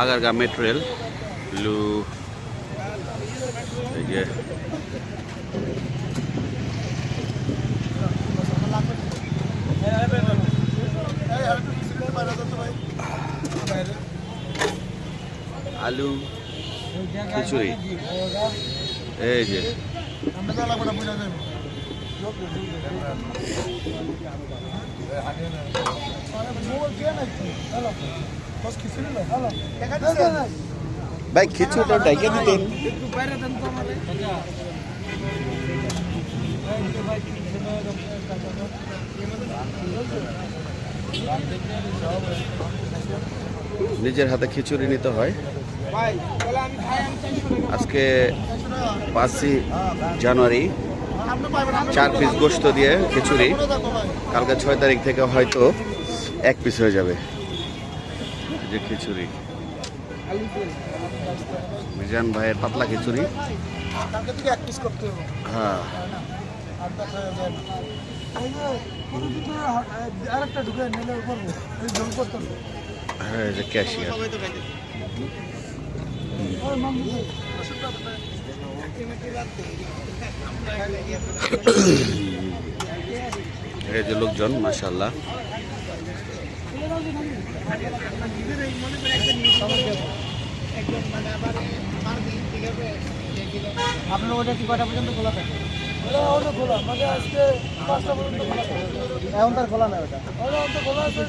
Agargaon metro rail লু এই যে আলু খিচুড়ি এই যে ভাই খিচুড়িটা ডাইকে দিতেন। নিজের হাতে খিচুড়ি নিতে হয়। আজকে 5ই জানুয়ারি 4 পিস গোশত দিয়ে খিচুড়ি, কালকে 6 তারিখ থেকে হয়তো 1 পিস হয়ে যাবে। যে খিচুড়ি মিজান ভাইয়ের পাতলা খিচুড়ি, হ্যাঁ হ্যাঁ যে ক্যাশিয়ার। এই যে লোকজন মাশাআল্লাহ। আপনার ওটা কি কটা পর্যন্ত খোলা থাকে? খোলা মানে আজকে 5টা পর্যন্ত খোলা থাকে। এখন তার খোলা না ওটা খোলা আছে।